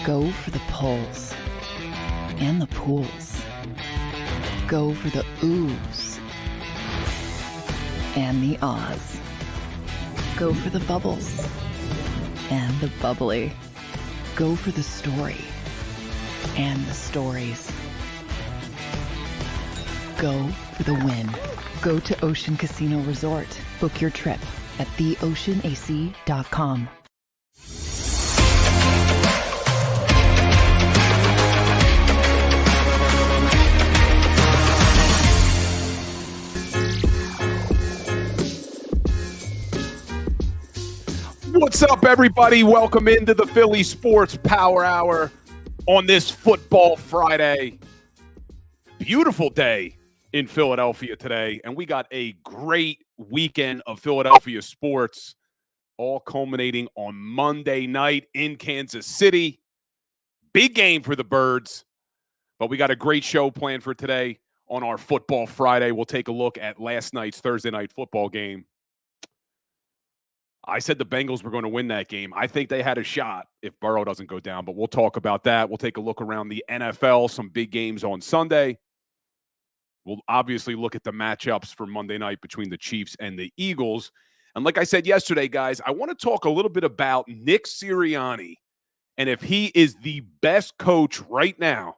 Go for the pulls and the pools. Go for the oohs and the ahs. Go for the bubbles and the bubbly. Go for the story and the stories. Go for the win. Go to Ocean Casino Resort. Book your trip at theoceanac.com. What's up, everybody? Welcome into the Philly Sports Power Hour on this Football Friday. Beautiful day in Philadelphia today, and we got a great weekend of Philadelphia sports, all culminating on Monday night in Kansas City. Big game for the Birds, but we got a great show planned for today on our Football Friday. We'll take a look at last night's Thursday night football game. I said the Bengals were going to win that game. I think they had a shot if Burrow doesn't go down, but we'll talk about that. We'll take a look around the NFL, some big games on Sunday. We'll obviously look at the matchups for Monday night between the Chiefs and the Eagles. And like I said yesterday, guys, I want to talk a little bit about Nick Sirianni and if he is the best coach right now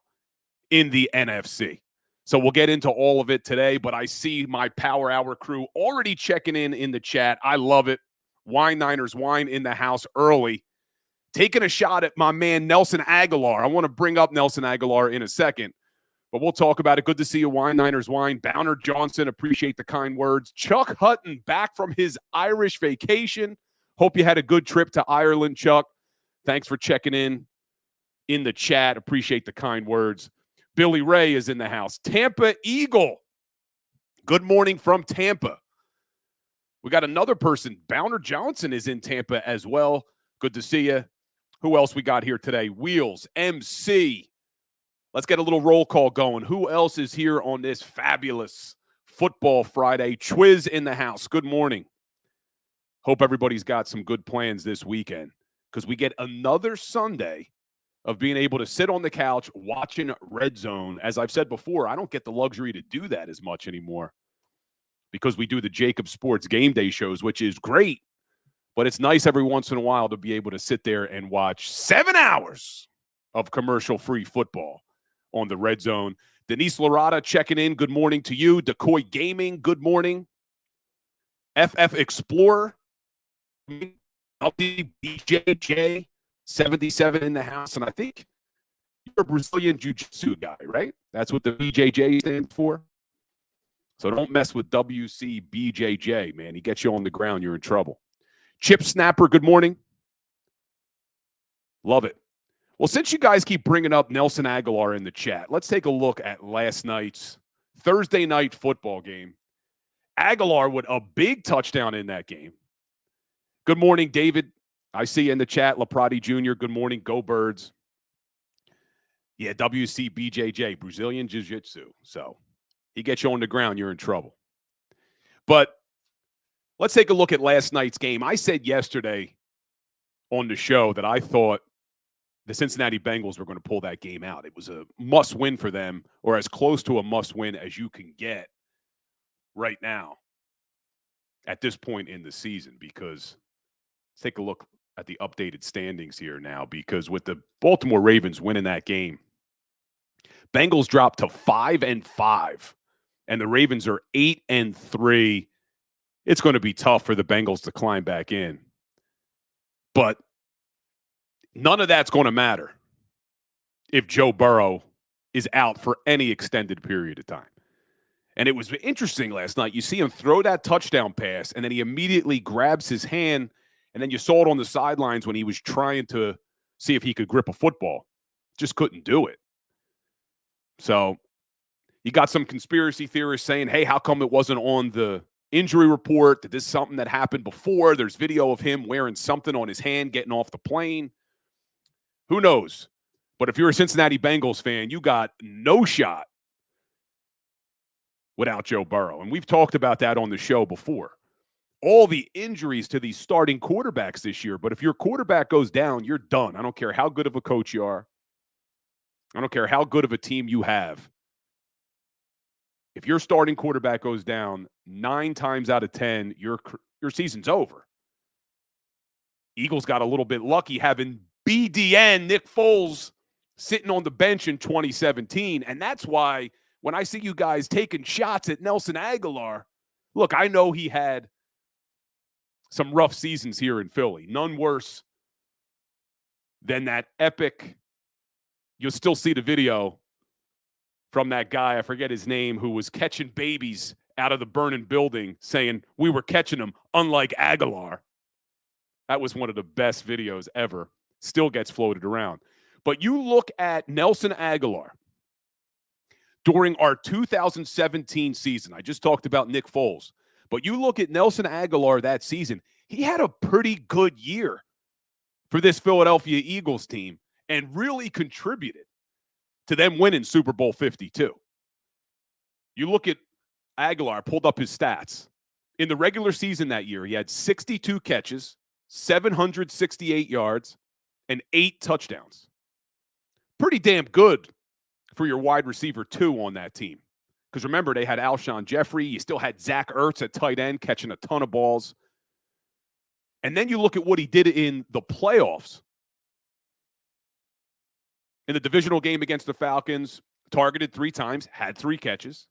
in the NFC. So we'll get into all of it today, but I see my Power Hour crew already checking in the chat. I love it. Wine Niners wine in the house early. Taking a shot at my man Nelson Aguilar. I want to bring up Nelson Aguilar in a second, but we'll talk about it. Good to see you, Wine Niners wine. Bowner Johnson, appreciate the kind words. Chuck Hutton back from his Irish vacation. Hope you had a good trip to Ireland, Chuck. Thanks for checking in the chat. Appreciate the kind words. Billy Ray is in the house. Tampa Eagle. Good morning from Tampa. We got another person. Bowner Johnson is in Tampa as well. Good to see you. Who else we got here today? Wheels, MC. Let's get a little roll call going. Who else is here on this fabulous Football Friday? Twiz in the house. Good morning. Hope everybody's got some good plans this weekend because we get another Sunday of being able to sit on the couch watching Red Zone. As I've said before, I don't get the luxury to do that as much anymore, because we do the JAKIB Sports game day shows, which is great. But it's nice every once in a while to be able to sit there and watch 7 hours of commercial-free football on the Red Zone. Denise Larada checking in. Good morning to you. Decoy Gaming, good morning. FF Explorer. BJJ, 77 in the house. And I think you're a Brazilian Jiu-Jitsu guy, right? That's what the BJJ stands for. So don't mess with WCBJJ, man. He gets you on the ground, you're in trouble. Chip Snapper, good morning. Love it. Well, since you guys keep bringing up Nelson Aguilar in the chat, let's take a look at last night's Thursday night football game. Aguilar with a big touchdown in that game. Good morning, David. I see you in the chat. Laprati Jr., good morning. Go Birds. Yeah, WCBJJ, Brazilian Jiu-Jitsu. So he gets you on the ground, you're in trouble. But let's take a look at last night's game. I said yesterday on the show that I thought the Cincinnati Bengals were going to pull that game out. It was a must-win for them, or as close to a must-win as you can get right now at this point in the season, because let's take a look at the updated standings here now, because with the Baltimore Ravens winning that game, Bengals dropped to 5-5. And the Ravens are 8-3. It's going to be tough for the Bengals to climb back in. But none of that's going to matter if Joe Burrow is out for any extended period of time. And it was interesting last night. You see him throw that touchdown pass, and then he immediately grabs his hand, and then you saw it on the sidelines when he was trying to see if he could grip a football. Just couldn't do it. So you got some conspiracy theorists saying, hey, how come it wasn't on the injury report? That this is something that happened before? There's video of him wearing something on his hand getting off the plane. Who knows? But if you're a Cincinnati Bengals fan, you got no shot without Joe Burrow. And we've talked about that on the show before. all the injuries to these starting quarterbacks this year. But if your quarterback goes down, you're done. I don't care how good of a coach you are. I don't care how good of a team you have. If your starting quarterback goes down 9 times out of 10, your season's over. Eagles got a little bit lucky having BDN, Nick Foles, sitting on the bench in 2017. And that's why when I see you guys taking shots at Nelson Agholor, look, I know he had some rough seasons here in Philly. None worse than that epic. You'll still see the video from that guy, I forget his name, who was catching babies out of the burning building saying, we were catching them, unlike Agholor. That was one of the best videos ever. Still gets floated around. But you look at Nelson Agholor during our 2017 season. I just talked about Nick Foles. But you look at Nelson Agholor that season, he had a pretty good year for this Philadelphia Eagles team and really contributed to them winning Super Bowl 52. You look at Agholor, pulled up his stats. In the regular season that year, he had 62 catches, 768 yards, and 8 touchdowns. Pretty damn good for your wide receiver 2 on that team. Because remember, they had Alshon Jeffrey. You still had Zach Ertz at tight end catching a ton of balls. And then you look at what he did in the playoffs. In the divisional game against the Falcons, targeted 3 times, had 3 catches.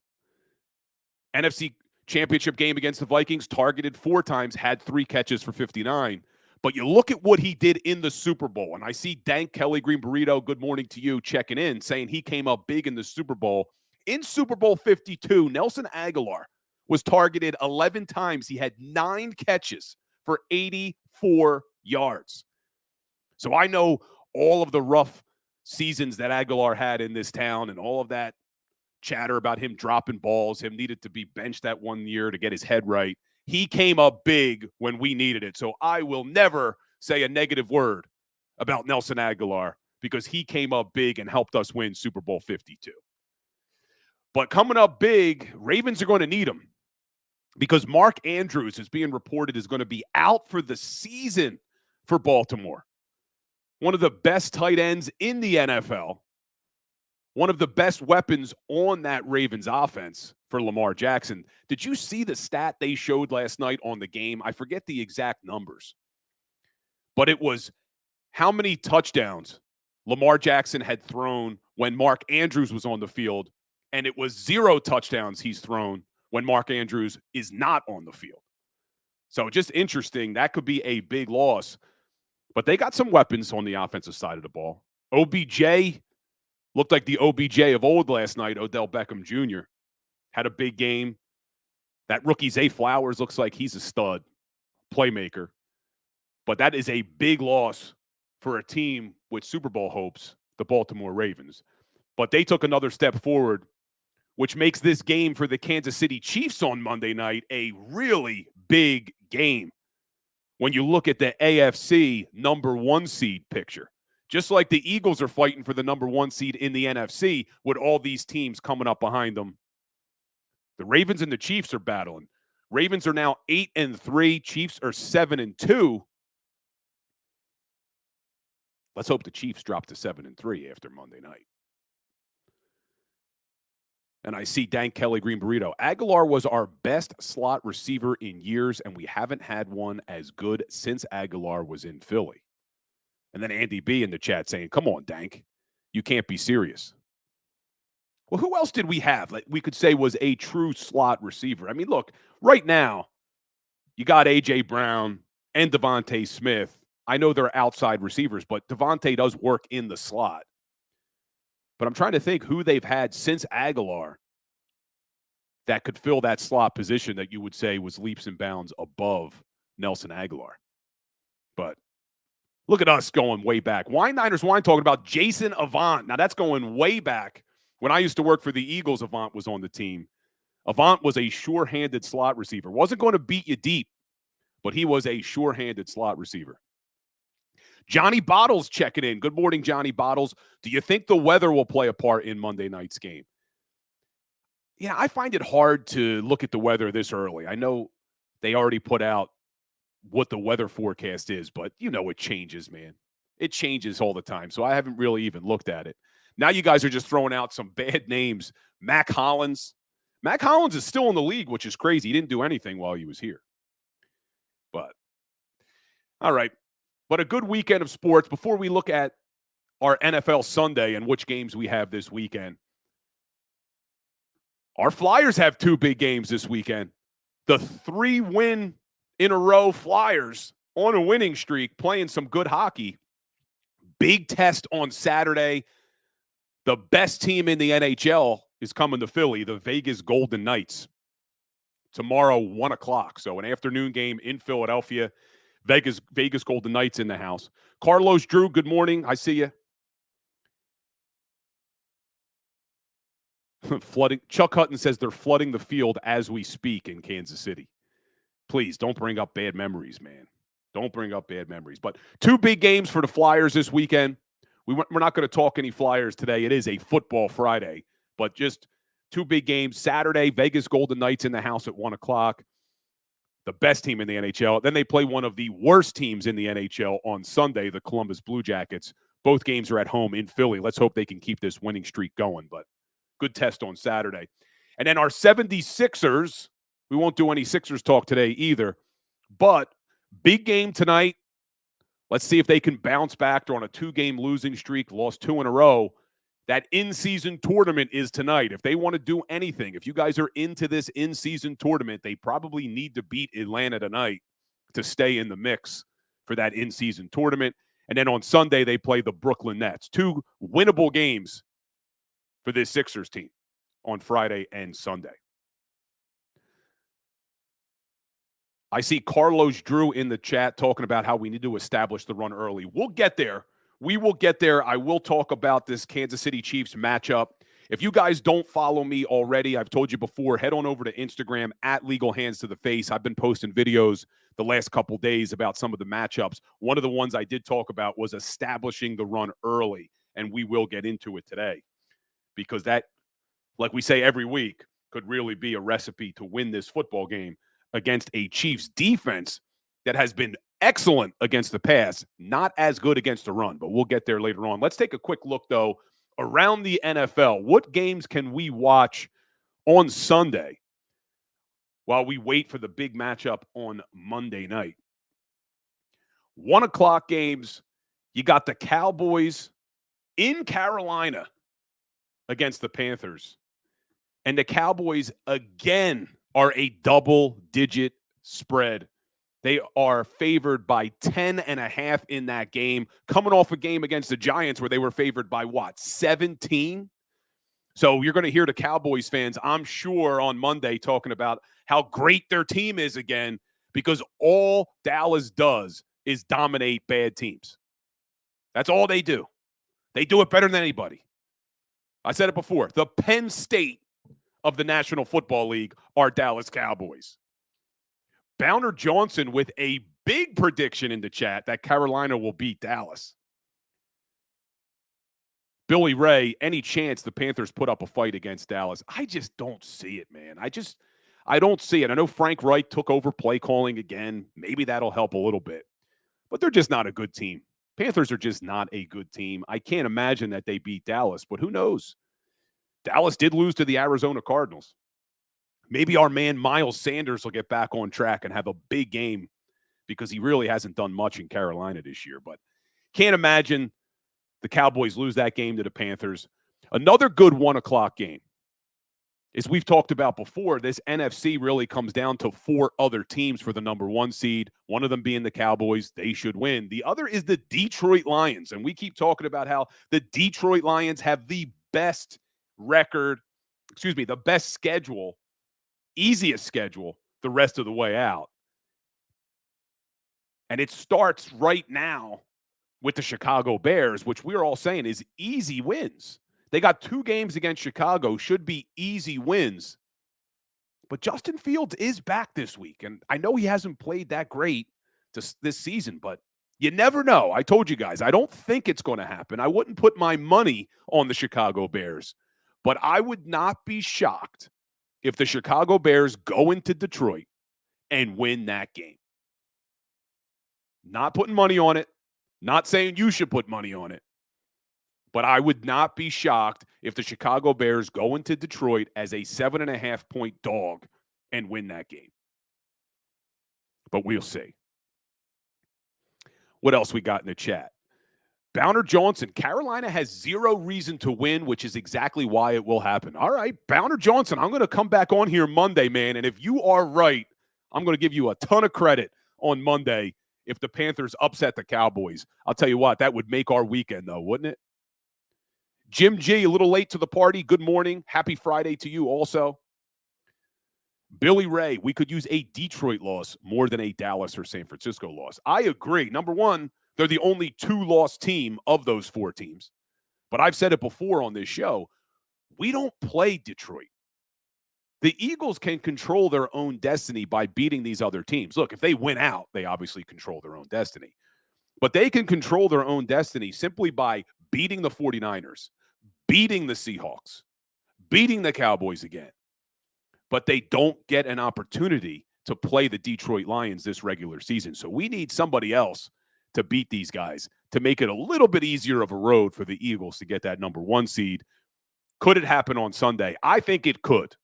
NFC Championship game against the Vikings, targeted 4 times, had 3 catches for 59. But you look at what he did in the Super Bowl, and I see Dank Kelly Green Burrito, good morning to you, checking in, saying he came up big in the Super Bowl. In Super Bowl 52, Nelson Agholor was targeted 11 times. He had 9 catches for 84 yards. So I know all of the rough seasons that Agholor had in this town and all of that chatter about him dropping balls, him needed to be benched that one year to get his head right. He came up big when we needed it. So I will never say a negative word about Nelson Agholor because he came up big and helped us win Super Bowl 52. But coming up big, Ravens are going to need him because Mark Andrews is being reported is going to be out for the season for Baltimore. One of the best tight ends in the NFL. One of the best weapons on that Ravens offense for Lamar Jackson. Did you see the stat they showed last night on the game? I forget the exact numbers. But it was how many touchdowns Lamar Jackson had thrown when Mark Andrews was on the field, and it was 0 touchdowns he's thrown when Mark Andrews is not on the field. So just interesting. That could be a big loss. But they got some weapons on the offensive side of the ball. OBJ looked like the OBJ of old last night, Odell Beckham Jr. Had a big game. That rookie Zay Flowers looks like he's a stud playmaker. But that is a big loss for a team with Super Bowl hopes, the Baltimore Ravens. But they took another step forward, which makes this game for the Kansas City Chiefs on Monday night a really big game. When you look at the AFC number 1 seed picture, just like the Eagles are fighting for the number 1 seed in the NFC with all these teams coming up behind them, the Ravens and the Chiefs are battling. Ravens are now 8-3. Chiefs are 7-2. Let's hope the Chiefs drop to 7-3 after Monday night. And I see Dank Kelly Green Burrito. Agholor was our best slot receiver in years, and we haven't had one as good since Agholor was in Philly. And then Andy B in the chat saying, come on, Dank. You can't be serious. Well, who else did we have that we could say was a true slot receiver? I mean, look, right now, you got A.J. Brown and Devontae Smith. I know they're outside receivers, but Devontae does work in the slot. But I'm trying to think who they've had since Agholor that could fill that slot position that you would say was leaps and bounds above Nelson Agholor. But look at us going way back. Wine Niners Wine talking about Jason Avant. Now, that's going way back. When I used to work for the Eagles, Avant was on the team. Avant was a sure-handed slot receiver. Wasn't going to beat you deep, but he was a sure-handed slot receiver. Johnny Bottles checking in. Good morning, Johnny Bottles. Do you think the weather will play a part in Monday night's game? Yeah, I find it hard to look at the weather this early. I know they already put out what the weather forecast is, but it changes, man. It changes all the time. So I haven't really even looked at it. Now you guys are just throwing out some bad names. Mac Hollins. Mac Hollins is still in the league, which is crazy. He didn't do anything while he was here. But, all right. But a good weekend of sports. Before we look at our NFL Sunday and which games we have this weekend, our Flyers have 2 big games this weekend. The 3-win-in-a-row Flyers on a winning streak, playing some good hockey. Big test on Saturday. The best team in the NHL is coming to Philly, the Vegas Golden Knights. Tomorrow, 1 o'clock. So an afternoon game in Philadelphia. Vegas Golden Knights in the house. Carlos Drew, good morning. I see you. Flooding. Chuck Hutton says they're flooding the field as we speak in Kansas City. Please don't bring up bad memories, man. Don't bring up bad memories. But 2 big games for the Flyers this weekend. We're not going to talk any Flyers today. It is a football Friday, but just 2 big games. Saturday, Vegas Golden Knights in the house at 1 o'clock. The best team in the NHL. Then they play one of the worst teams in the NHL on Sunday, the Columbus Blue Jackets. Both games are at home in Philly. Let's hope they can keep this winning streak going, but good test on Saturday. And then our 76ers, we won't do any Sixers talk today either, but big game tonight. Let's see if they can bounce back. They're on a 2-game losing streak, lost 2 in a row. That in-season tournament is tonight. If they want to do anything, if you guys are into this in-season tournament, they probably need to beat Atlanta tonight to stay in the mix for that in-season tournament. And then on Sunday, they play the Brooklyn Nets. 2 winnable games for this Sixers team on Friday and Sunday. I see Carlos Drew in the chat talking about how we need to establish the run early. We'll get there. We will get there. I will talk about this Kansas City Chiefs matchup. If you guys don't follow me already, I've told you before, head on over to Instagram at Legal Hands to the Face. I've been posting videos the last couple days about some of the matchups. One of the ones I did talk about was establishing the run early, and we will get into it today because that, like we say every week, could really be a recipe to win this football game against a Chiefs defense that has been excellent against the pass, not as good against the run, but we'll get there later on. Let's take a quick look, though, around the NFL. What games can we watch on Sunday while we wait for the big matchup on Monday night? 1 o'clock games, you got the Cowboys in Carolina against the Panthers. And the Cowboys, again, are a double-digit spread. They are favored by 10.5 in that game, coming off a game against the Giants where they were favored by, 17? So you're going to hear the Cowboys fans, I'm sure, on Monday talking about how great their team is again because all Dallas does is dominate bad teams. That's all they do. They do it better than anybody. I said it before. The Penn State of the National Football League are Dallas Cowboys. Bowner Johnson with a big prediction in the chat that Carolina will beat Dallas. Billy Ray, any chance the Panthers put up a fight against Dallas? I just don't see it, man. I don't see it. I know Frank Reich took over play calling again. Maybe that'll help a little bit. But they're just not a good team. Panthers are just not a good team. I can't imagine that they beat Dallas, but who knows? Dallas did lose to the Arizona Cardinals. Maybe our man Miles Sanders will get back on track and have a big game because he really hasn't done much in Carolina this year. But can't imagine the Cowboys lose that game to the Panthers. Another good 1 o'clock game. As we've talked about before, this NFC really comes down to 4 other teams for the number 1 seed, one of them being the Cowboys. They should win. The other is the Detroit Lions, and we keep talking about how the Detroit Lions have the best the best schedule, easiest schedule the rest of the way out. And it starts right now with the Chicago Bears, which we're all saying is easy wins. They got 2 games against Chicago, should be easy wins. But Justin Fields is back this week, and I know he hasn't played that great this season, but you never know. I told you guys, I don't think it's going to happen. I wouldn't put my money on the Chicago Bears, but I would not be shocked if the Chicago Bears go into Detroit and win that game. Not putting money on it. Not saying you should put money on it. But I would not be shocked if the Chicago Bears go into Detroit as a 7.5-point dog and win that game. But we'll see. What else we got in the chat? Bowner Johnson, Carolina has zero reason to win, which is exactly why it will happen. All right, Bowner Johnson, I'm going to come back on here Monday, man. And if you are right, I'm going to give you a ton of credit on Monday if the Panthers upset the Cowboys. I'll tell you what, that would make our weekend, though, wouldn't it? Jim G, a little late to the party. Good morning. Happy Friday to you also. Billy Ray, we could use a Detroit loss more than a Dallas or San Francisco loss. I agree. Number one, they're the only two-loss team of those four teams. But I've said it before on this show, we don't play Detroit. The Eagles can control their own destiny by beating these other teams. Look, if they win out, they obviously control their own destiny. But they can control their own destiny simply by beating the 49ers, beating the Seahawks, beating the Cowboys again. But they don't get an opportunity to play the Detroit Lions this regular season. So we need somebody else to beat these guys to make it a little bit easier of a road for the Eagles to get that number one seed. Could it happen on Sunday? I think it could.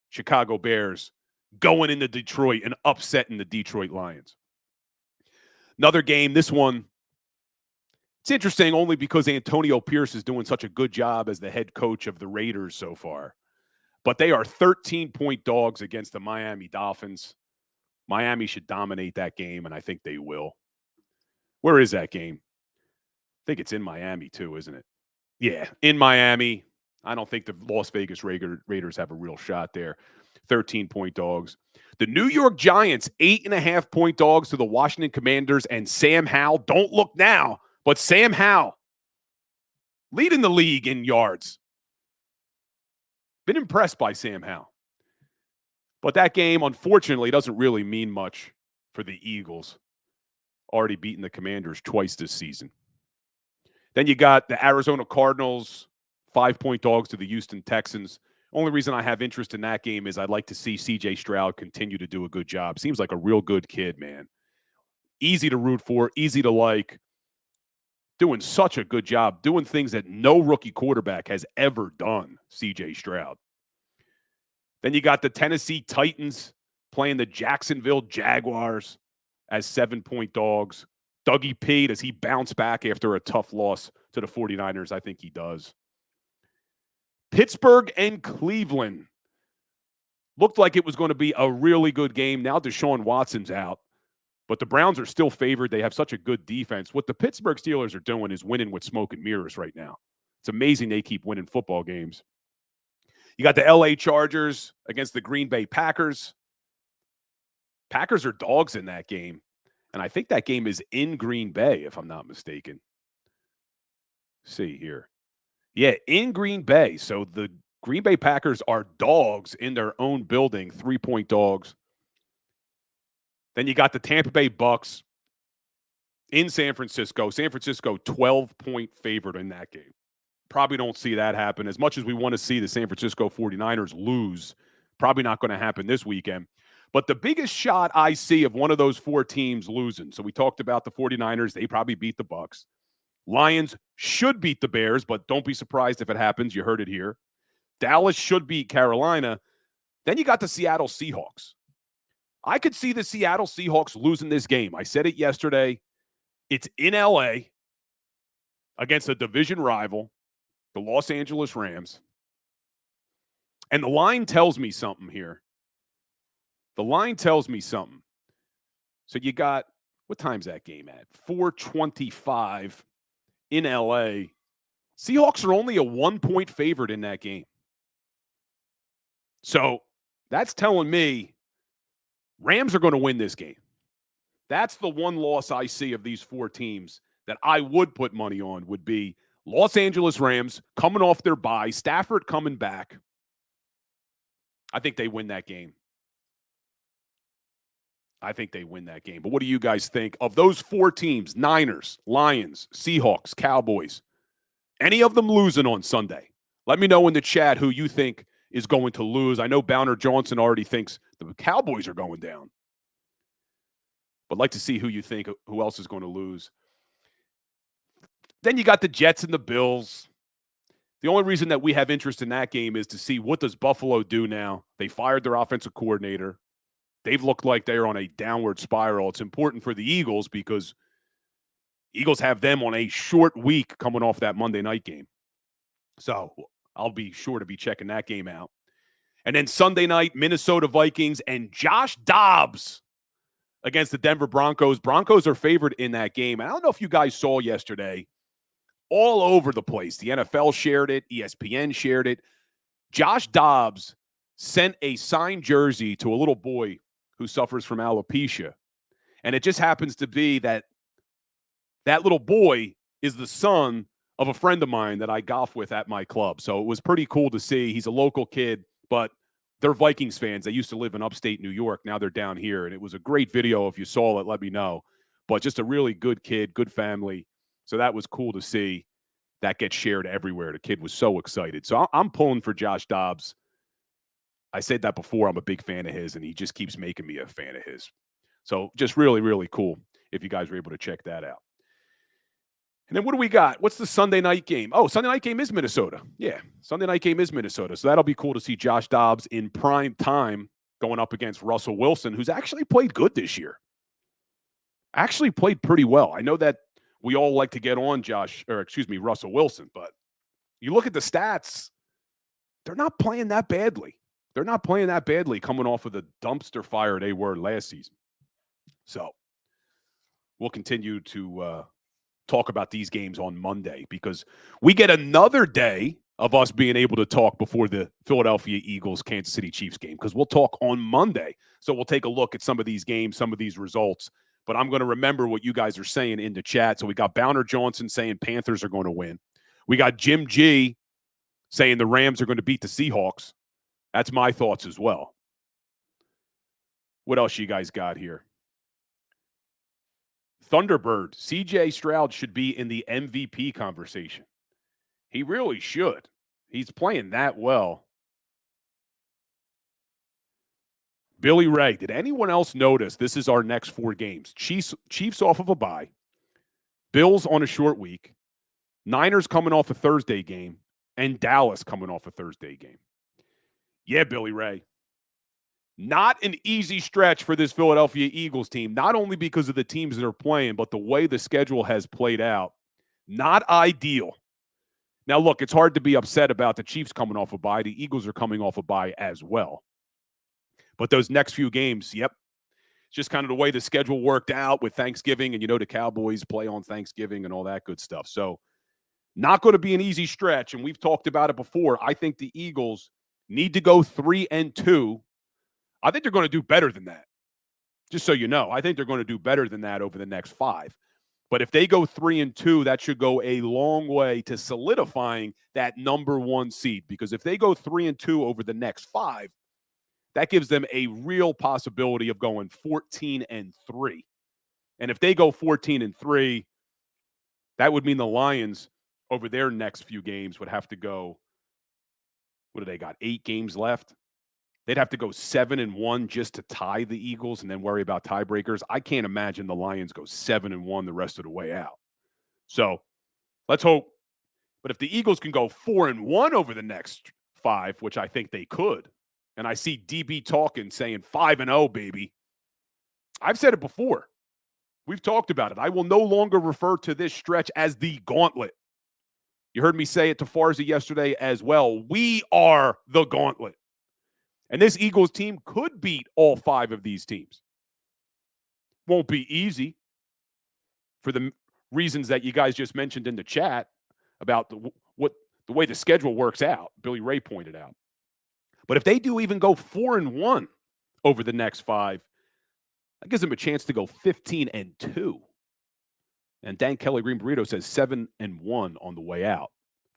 Chicago Bears going into Detroit and upsetting the Detroit Lions. Another game, this one, it's interesting only because Antonio Pierce is doing such a good job as the head coach of the Raiders so far. But they are 13-point dogs against the Miami Dolphins. Miami should dominate that game, and I think they will. Where is that game? I think it's in Miami too, isn't it? Yeah, in Miami. I don't think the Las Vegas Raiders have a real shot there. 13-point dogs. The New York Giants, 8.5-point dogs to the Washington Commanders, and Sam Howell. Don't look now, but Sam Howell leading the league in yards. Been impressed by Sam Howell. But that game, unfortunately, doesn't really mean much for the Eagles. Already beaten the Commanders twice this season. Then you got the Arizona Cardinals, 5-point dogs to the Houston Texans. Only reason I have interest in that game is I'd like to see C.J. Stroud continue to do a good job. Seems like a real good kid, man. Easy to root for, easy to like. Doing such a good job, doing things that no rookie quarterback has ever done, C.J. Stroud. Then you got the Tennessee Titans playing the Jacksonville Jaguars as 7-point dogs. Dougie P, does he bounce back after a tough loss to the 49ers? I think he does. Pittsburgh and Cleveland. Looked like it was going to be a really good game. Now Deshaun Watson's out. But the Browns are still favored. They have such a good defense. What the Pittsburgh Steelers are doing is winning with smoke and mirrors right now. It's amazing they keep winning football games. You got the L.A. Chargers against the Green Bay Packers. Packers are dogs in that game. And I think that game is in Green Bay, if I'm not mistaken. Let's see here. Yeah, in Green Bay. So the Green Bay Packers are dogs in their own building, 3-point dogs. Then you got the Tampa Bay Bucks in San Francisco. San Francisco, 12-point favorite in that game. Probably don't see that happen. As much as we want to see the San Francisco 49ers lose, probably not going to happen this weekend. But the biggest shot I see of one of those four teams losing, so we talked about the 49ers. They probably beat the Bucks. Lions should beat the Bears, but don't be surprised if it happens. You heard it here. Dallas should beat Carolina. Then you got the Seattle Seahawks. I could see the Seattle Seahawks losing this game. I said it yesterday. It's in L.A. against a division rival, the Los Angeles Rams. And the line tells me something here. The line tells me something. So you got, what time's that game at? 4:25 in L.A. Seahawks are only a 1-point favorite in that game. So that's telling me Rams are going to win this game. That's the one loss I see of these four teams that I would put money on would be Los Angeles Rams coming off their bye, Stafford coming back. I think they win that game. I think they win that game. But what do you guys think of those four teams? Niners, Lions, Seahawks, Cowboys. Any of them losing on Sunday? Let me know in the chat who you think is going to lose. I know Bowner Johnson already thinks the Cowboys are going down. but like to see who you think who else is going to lose. Then you got the Jets and the Bills. The only reason that we have interest in that game is to see what does Buffalo do now. They fired their offensive coordinator. They've looked like they're on a downward spiral. It's important for the Eagles because Eagles have them on a short week coming off that Monday night game. So I'll be sure to be checking that game out. And then Sunday night, Minnesota Vikings and Josh Dobbs against the Denver Broncos. Broncos are favored in that game. And I don't know if you guys saw yesterday, all over the place. The NFL shared it. ESPN shared it. Josh Dobbs sent a signed jersey to a little boy who suffers from alopecia. And it just happens to be that that little boy is the son of a friend of mine that I golf with at my club. So it was pretty cool to see. He's a local kid, but they're Vikings fans. They used to live in upstate New York. Now they're down here. And it was a great video. If you saw it, let me know. But just a really good kid, good family. So that was cool to see. That gets shared everywhere. The kid was so excited. So I'm pulling for Josh Dobbs. I said that before. I'm a big fan of his, and he just keeps making me a fan of his. So just really, really cool if you guys were able to check that out. And then what do we got? What's the Sunday night game? Oh, Sunday night game is Minnesota. Yeah, Sunday night game is Minnesota. So that'll be cool to see Josh Dobbs in prime time going up against Russell Wilson, who's actually played good this year. Actually played pretty well. I know that we all like to get on Russell Wilson, but you look at the stats, they're not playing that badly. They're not playing that badly coming off of the dumpster fire they were last season. So we'll continue to talk about these games on Monday because we get another day of us being able to talk before the Philadelphia Eagles Kansas City Chiefs game because we'll talk on Monday. So we'll take a look at some of these games, some of these results. But I'm going to remember what you guys are saying in the chat. So we got Bowner Johnson saying Panthers are going to win. We got Jim G saying the Rams are going to beat the Seahawks. That's my thoughts as well. What else you guys got here? Thunderbird, CJ Stroud should be in the MVP conversation. He really should. He's playing that well. Billy Ray, did anyone else notice this is our next 4 games? Chiefs off of a bye. Bills on a short week. Niners coming off a Thursday game. And Dallas coming off a Thursday game. Yeah, Billy Ray. Not an easy stretch for this Philadelphia Eagles team, not only because of the teams that are playing, but the way the schedule has played out. Not ideal. Now, look, it's hard to be upset about the Chiefs coming off a bye. The Eagles are coming off a bye as well. But those next few games, yep, it's just kind of the way the schedule worked out with Thanksgiving, and the Cowboys play on Thanksgiving and all that good stuff. So not going to be an easy stretch, and we've talked about it before. I think the Eagles need to go 3-2. I think they're going to do better than that. Just so you know, I think they're going to do better than that over the next 5. But if they go 3-2, that should go a long way to solidifying that number 1 seed. Because if they go 3-2 over the next 5, that gives them a real possibility of going 14-3. And if they go 14-3, that would mean the Lions over their next few games would have to go, what do they got, 8 games left? They'd have to go 7-1 just to tie the Eagles and then worry about tiebreakers. I can't imagine the Lions go 7-1 the rest of the way out. So let's hope. But if the Eagles can go 4-1 over the next 5, which I think they could, and I see DB talking saying 5-0, baby. I've said it before. We've talked about it. I will no longer refer to this stretch as the gauntlet. You heard me say it to Farzi yesterday as well. We are the gauntlet. And this Eagles team could beat all 5 of these teams. Won't be easy for the reasons that you guys just mentioned in the chat about the way the schedule works out. Billy Ray pointed out. But if they do even go 4-1 over the next 5, that gives them a chance to go 15-2. And Dan Kelly Green Burrito says 7-1 on the way out,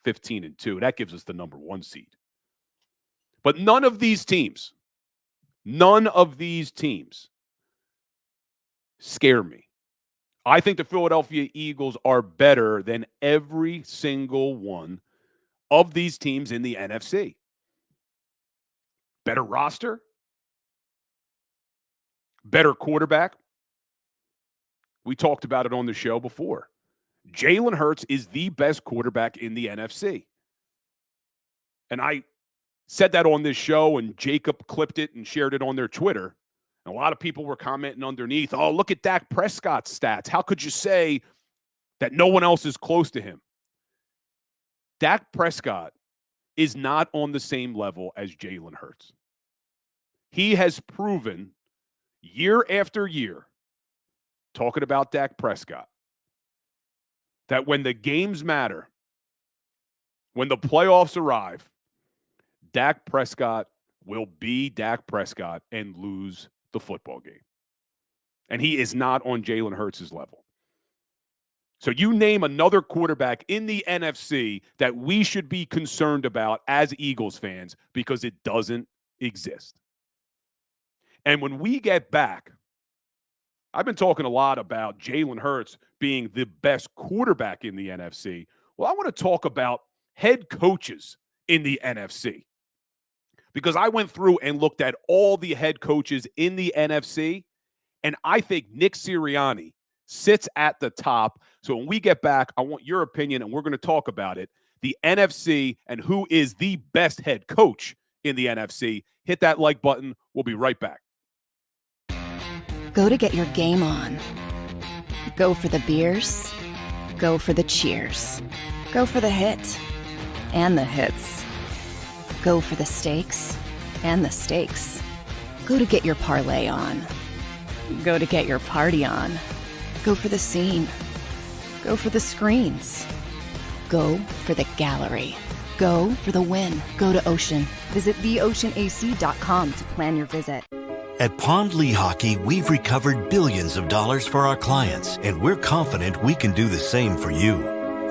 15-2. That gives us the number 1 seed. But none of these teams scare me. I think the Philadelphia Eagles are better than every single one of these teams in the NFC. Better roster, better quarterback, We talked about it on the show before. Jalen Hurts is the best quarterback in the NFC. And I said that on this show, and Jacob clipped it and shared it on their Twitter. And a lot of people were commenting underneath, oh, look at Dak Prescott's stats. How could you say that no one else is close to him? Dak Prescott is not on the same level as Jalen Hurts. He has proven year after year, talking about Dak Prescott, that when the games matter, when the playoffs arrive, Dak Prescott will be Dak Prescott and lose the football game. And he is not on Jalen Hurts' level. So you name another quarterback in the NFC that we should be concerned about as Eagles fans, because it doesn't exist. And when we get back, I've been talking a lot about Jalen Hurts being the best quarterback in the NFC. Well, I want to talk about head coaches in the NFC, because I went through and looked at all the head coaches in the NFC, and I think Nick Sirianni sits at the top. So when we get back, I want your opinion, and we're going to talk about it, the NFC and who is the best head coach in the NFC. Hit that like button. We'll be right back. Go to get your game on. Go for the beers. Go for the cheers. Go for the hit and the hits. Go for the stakes and the stakes. Go to get your parlay on. Go to get your party on. Go for the scene. Go for the screens. Go for the gallery. Go for the win. Go to Ocean. Visit theoceanac.com to plan your visit. At Pond Lehocky, we've recovered billions of dollars for our clients, and we're confident we can do the same for you.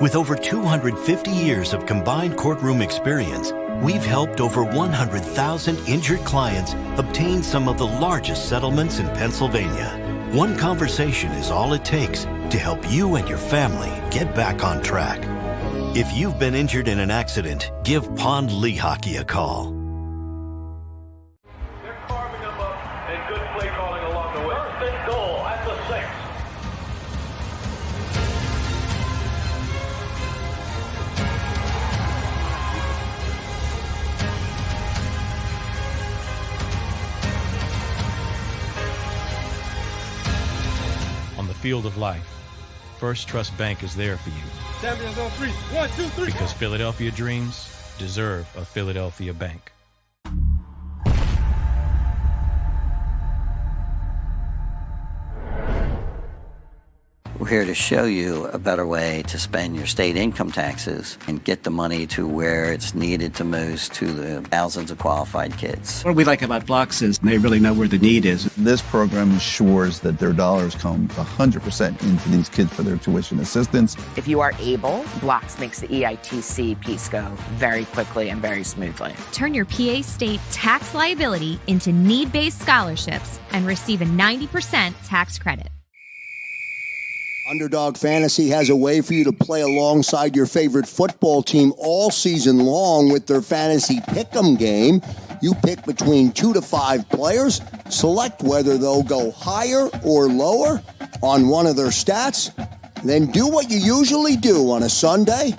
With over 250 years of combined courtroom experience, we've helped over 100,000 injured clients obtain some of the largest settlements in Pennsylvania. One conversation is all it takes to help you and your family get back on track. If you've been injured in an accident, give Pond Lehocky a call. Field of life, First Trust Bank is there for you. Champions on three. 1, 2, 3. Because Philadelphia dreams deserve a Philadelphia bank. We're here to show you a better way to spend your state income taxes and get the money to where it's needed to most, to the thousands of qualified kids. What we like about Blocks is they really know where the need is. This program ensures that their dollars come 100% into these kids for their tuition assistance. If you are able, Blocks makes the EITC piece go very quickly and very smoothly. Turn your PA state tax liability into need-based scholarships and receive a 90% tax credit. Underdog Fantasy has a way for you to play alongside your favorite football team all season long with their Fantasy Pick'em game. You pick between 2 to 5 players, select whether they'll go higher or lower on one of their stats, then do what you usually do on a Sunday,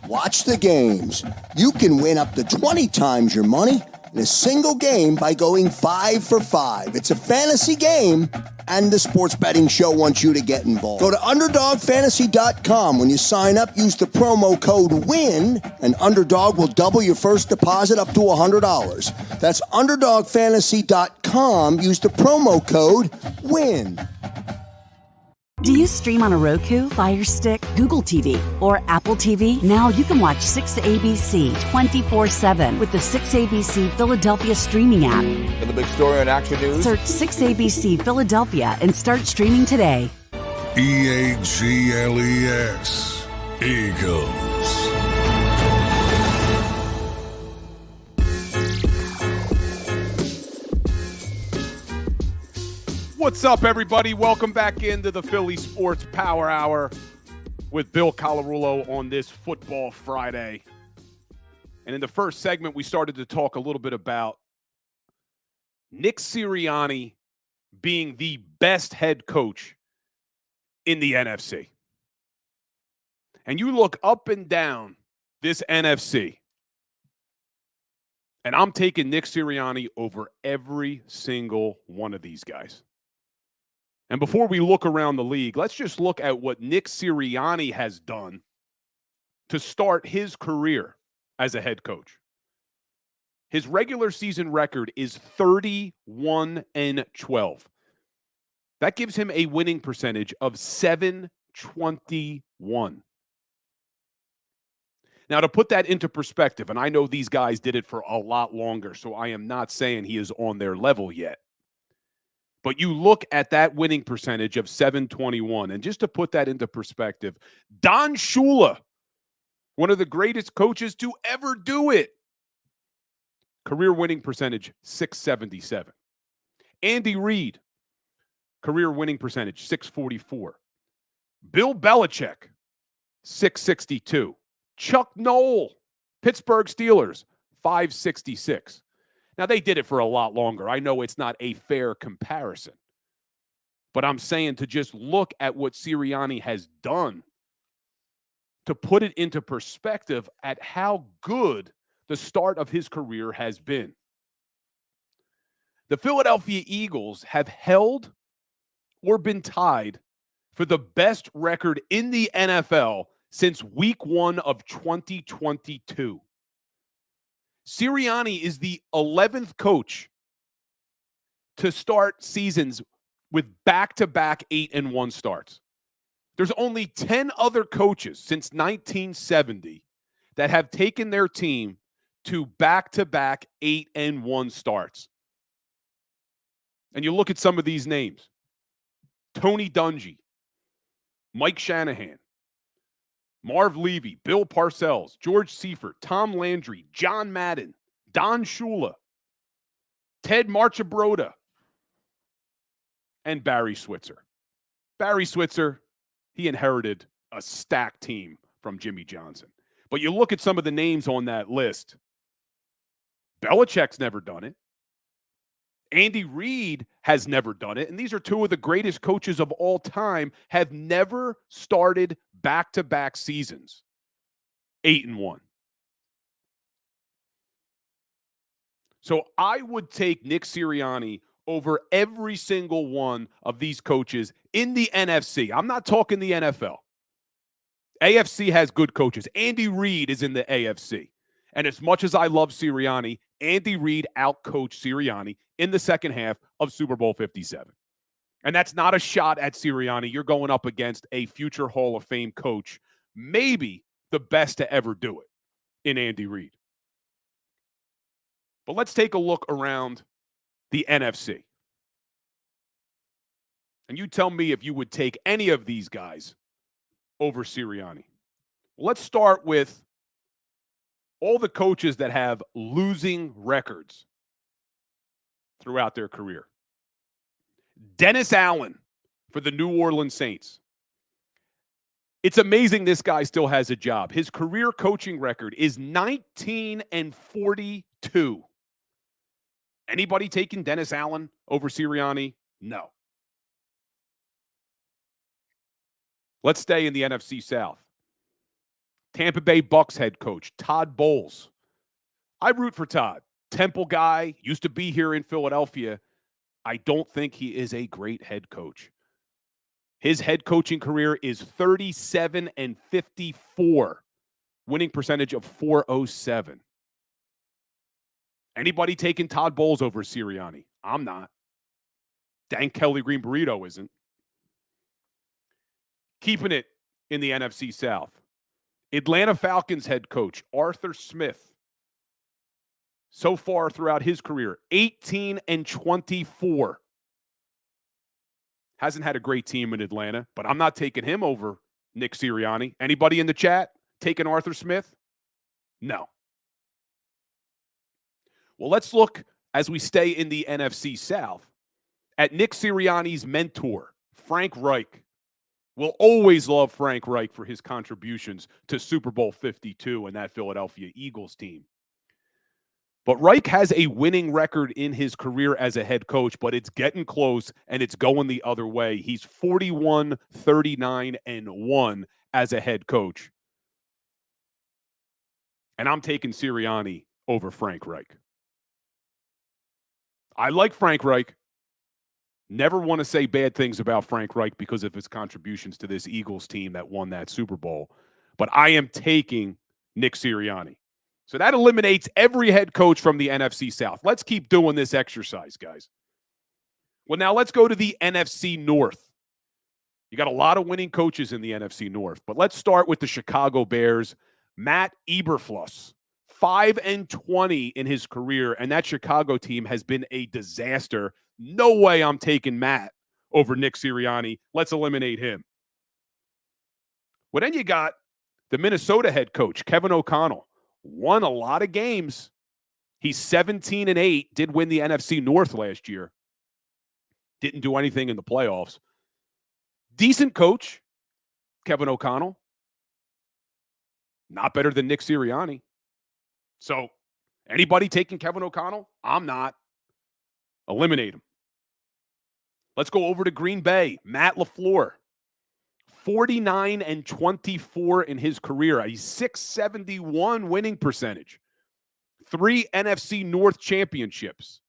watch the games. You can win up to 20 times your money in a single game by going 5 for 5. It's a fantasy game, and the Sports Betting Show wants you to get involved. Go to UnderdogFantasy.com. When you sign up, use the promo code WIN, and Underdog will double your first deposit up to $100. That's UnderdogFantasy.com. Use the promo code WIN. Do you stream on a Roku, Fire Stick, Google TV, or Apple TV? Now you can watch 6ABC 24/7 with the 6ABC Philadelphia streaming app. For the big story on Action News, search 6ABC Philadelphia and start streaming today. EAGLES, Eagles. What's up, everybody? Welcome back into the Philly Sports Power Hour with Bill Colarulo on this Football Friday. And in the first segment, we started to talk a little bit about Nick Sirianni being the best head coach in the NFC. And you look up and down this NFC, and I'm taking Nick Sirianni over every single one of these guys. And before we look around the league, let's just look at what Nick Sirianni has done to start his career as a head coach. His regular season record is 31-12. That gives him a winning percentage of 721. Now, to put that into perspective, and I know these guys did it for a lot longer, so I am not saying he is on their level yet. But you look at that winning percentage of 721, and just to put that into perspective, Don Shula, one of the greatest coaches to ever do it, career winning percentage 677. Andy Reid, career winning percentage 644. Bill Belichick, 662. Chuck Noll, Pittsburgh Steelers, 566. Now, they did it for a lot longer. I know it's not a fair comparison. But I'm saying to just look at what Sirianni has done to put it into perspective at how good the start of his career has been. The Philadelphia Eagles have held or been tied for the best record in the NFL since week 1 of 2022. Sirianni is the 11th coach to start seasons with back-to-back 8-1 starts. There's only 10 other coaches since 1970 that have taken their team to back-to-back 8-1 starts. And you look at some of these names. Tony Dungy, Mike Shanahan, Marv Levy, Bill Parcells, George Seifert, Tom Landry, John Madden, Don Shula, Ted Marchibroda, and Barry Switzer. Barry Switzer, he inherited a stacked team from Jimmy Johnson. But you look at some of the names on that list. Belichick's never done it. Andy Reid has never done it. And these are two of the greatest coaches of all time, have never started back-to-back seasons 8-1. So I would take Nick Sirianni over every single one of these coaches in the NFC. I'm not talking the NFL. AFC has good coaches. Andy Reid is in the AFC. And as much as I love Sirianni, Andy Reid outcoached Sirianni in the second half of Super Bowl 57. And that's not a shot at Sirianni. You're going up against a future Hall of Fame coach, maybe the best to ever do it in Andy Reid. But let's take a look around the NFC. And you tell me if you would take any of these guys over Sirianni. Let's start with all the coaches that have losing records throughout their career. Dennis Allen for the New Orleans Saints. It's amazing this guy still has a job. His career coaching record is 19-42. Anybody taking Dennis Allen over Sirianni? No. Let's stay in the NFC South. Tampa Bay Bucks head coach, Todd Bowles. I root for Todd. Temple guy, used to be here in Philadelphia. I don't think he is a great head coach. His head coaching career is 37-54, winning percentage of .407. Anybody taking Todd Bowles over Sirianni? I'm not. Dan Kelly Green Burrito isn't. Keeping it in the NFC South. Atlanta Falcons head coach, Arthur Smith. So far throughout his career, 18-24. Hasn't had a great team in Atlanta, but I'm not taking him over Nick Sirianni. Anybody in the chat taking Arthur Smith? No. Well, let's look, as we stay in the NFC South, at Nick Sirianni's mentor, Frank Reich. We'll always love Frank Reich for his contributions to Super Bowl 52 and that Philadelphia Eagles team. But Reich has a winning record in his career as a head coach, but it's getting close and it's going the other way. He's 41-39-1 as a head coach. And I'm taking Sirianni over Frank Reich. I like Frank Reich. Never want to say bad things about Frank Reich because of his contributions to this Eagles team that won that Super Bowl. But I am taking Nick Sirianni. So that eliminates every head coach from the NFC South. Let's keep doing this exercise, guys. Well, now let's go to the NFC North. You got a lot of winning coaches in the NFC North, but let's start with the Chicago Bears. Matt Eberflus, 5-20 in his career, and that Chicago team has been a disaster. No way I'm taking Matt over Nick Sirianni. Let's eliminate him. Well, then you got the Minnesota head coach, Kevin O'Connell. Won a lot of games. He's 17-8, did win the NFC North last year. Didn't do anything in the playoffs. Decent coach, Kevin O'Connell. Not better than Nick Sirianni. So, anybody taking Kevin O'Connell? I'm not. Eliminate him. Let's go over to Green Bay. Matt LaFleur. 49-24 in his career. A .671 winning percentage. 3 NFC North championships.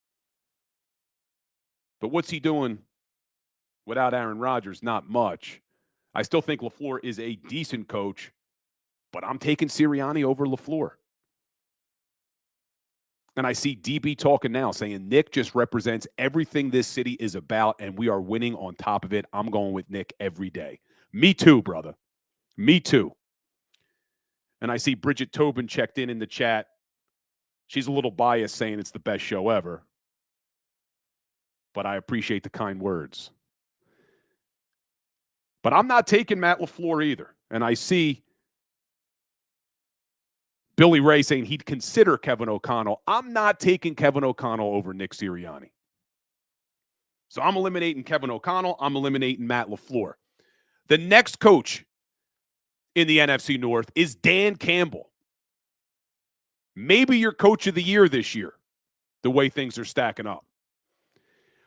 But what's he doing without Aaron Rodgers? Not much. I still think LaFleur is a decent coach, but I'm taking Sirianni over LaFleur. And I see DB talking now, saying Nick just represents everything this city is about, and we are winning on top of it. I'm going with Nick every day. Me too, brother. Me too. And I see Bridget Tobin checked in the chat. She's a little biased, saying it's the best show ever. But I appreciate the kind words. But I'm not taking Matt LaFleur either. And I see Billy Ray saying he'd consider Kevin O'Connell. I'm not taking Kevin O'Connell over Nick Sirianni. So I'm eliminating Kevin O'Connell. I'm eliminating Matt LaFleur. The next coach in the NFC North is Dan Campbell. Maybe your coach of the year this year, the way things are stacking up.